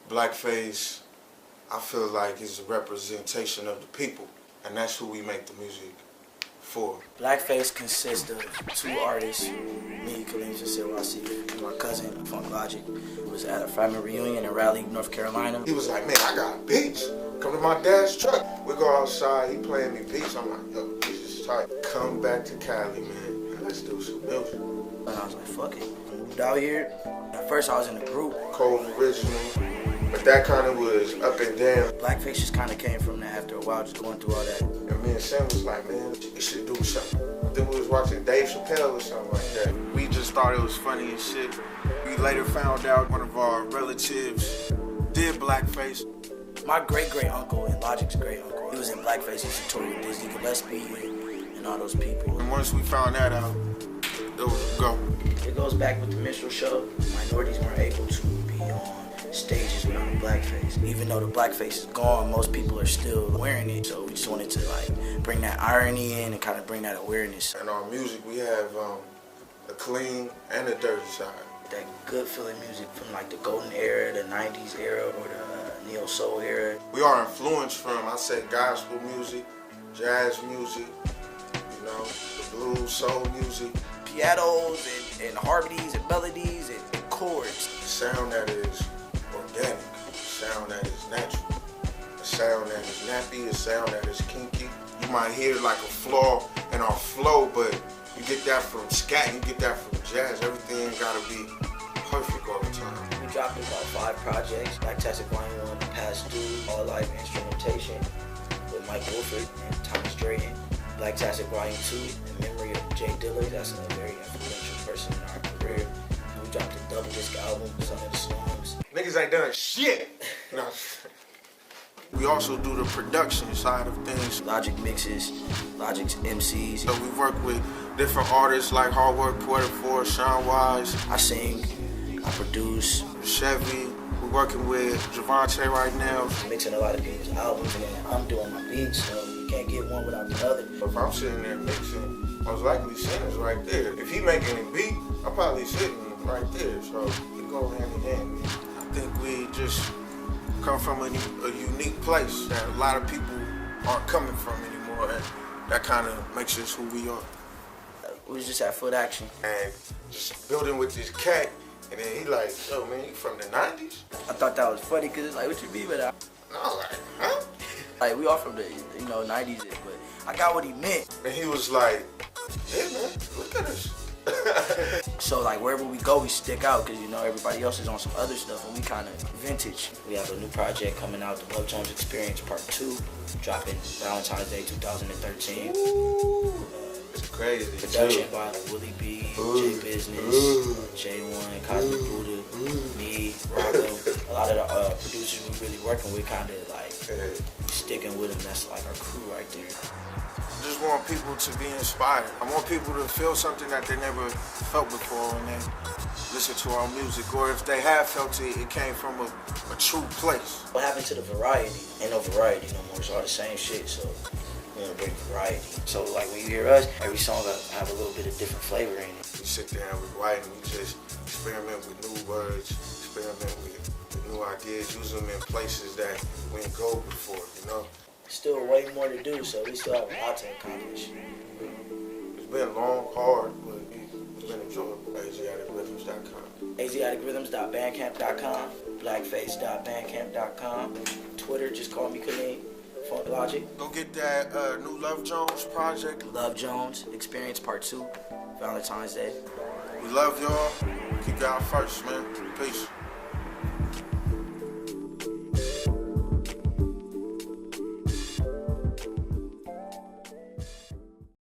Blakface, I feel like is a representation of the people, and that's who we make the music for. Blakface consists of two artists, me, Kaleem, Wasif, and my cousin, FunkLogik. It was at a family reunion in Raleigh, North Carolina. He was like, man, I got beats. Come to my dad's truck. We go outside, he playing me beats. I'm like, yo, this is tight. Come back to Cali, man, and let's do some music. And I was like, fuck it. I moved out here. At first I was in a group. Cold original, but that kind of was up and down. Blakface just kind of came from that after a while, just going through all that. And me and Sam was like, man, we should do something. Then we was watching Dave Chappelle or something like that. We just thought it was funny and shit. We later found out one of our relatives did Blakface. My great-great-uncle and Logic's great-uncle, he was in Blakface. He used to tour with Dizzy Gillespie and all those people. And once we found that out, it was a go. It goes back with the minstrel show. Minorities weren't able to be on stages without a blackface. Even though the blackface is gone, most people are still wearing it. So we just wanted to like bring that irony in and kind of bring that awareness. In our music, we have a clean and a dirty side. That good feeling music from like the golden era, the 90s era, or the neo soul era. We are influenced from, I say, gospel music, jazz music, you know, the blues, soul music. Pianos and harmonies and melodies and chords. Sound that is organic, sound that is natural, a sound that is nappy, a sound that is kinky. You might hear like a flaw in our flow, but you get that from scat, you get that from jazz. Everything gotta be perfect all the time. We dropped about 5 projects, Pt.II, Pt.II, all live instrumentation with Mike Wolford and Thomas Drayton. Pt.II Volume 2 in memory of Jay Dillard. That's a very influential person in our career. We dropped a double disc album, Some of the Slums. Niggas ain't done shit. No. We also do the production side of things. Logic mixes, Logic's MCs. So we work with different artists like Hard Work, Pt.II, Sean Wise. I sing, I produce. Chevy. We're working with Javante right now. Mixing a lot of people's albums and then I'm doing my beats, so you can't get one without the other. If I'm sitting there mixing, most likely Sinner's right there. If he making a beat, I'm probably sitting right there, so we go hand in hand. I think we just come from a unique place that a lot of people aren't coming from anymore, and that kind of makes us who we are. We was just at Foot Action. And just building with this cat, and then he like, yo man, you from the 90s? I thought that was funny, cause it's like, what you mean by that? No, like, huh? Like, we all from the, 90s, but I got what he meant. And he was like, yeah man, look at us. So like wherever we go, we stick out because everybody else is on some other stuff and we kind of vintage. We have a new project coming out, the Love Jones Experience Pt.II, dropping Valentine's Day 2013. It's crazy. Production by Willie B, J Business, J1, Cosmic Buddha, me, Rocco. A lot of the producers we really working with kind of like sticking with them. That's like our crew right there. I just want people to be inspired. I want people to feel something that they never felt before when they listen to our music. Or if they have felt it, it came from a true place. What happened to the variety? Ain't no variety no more. It's all the same shit, so we want to bring variety. So like when you hear us, every song have a little bit of different flavor in it. We sit there and we write and we just experiment with new words, experiment with new ideas, use them in places that we didn't go before, Still way more to do, so we still have a lot to accomplish. It's been long, hard, but it's been enjoyable. asiaticrhythms.com. asiaticrhythms.bandcamp.com. Blakface.bandcamp.com. Twitter, just call me Kaleem. FunkLogik. Go get that new Love Jones project. Love Jones Experience Pt.II. Valentine's Day. We love y'all. Keep y'all first, man. Peace.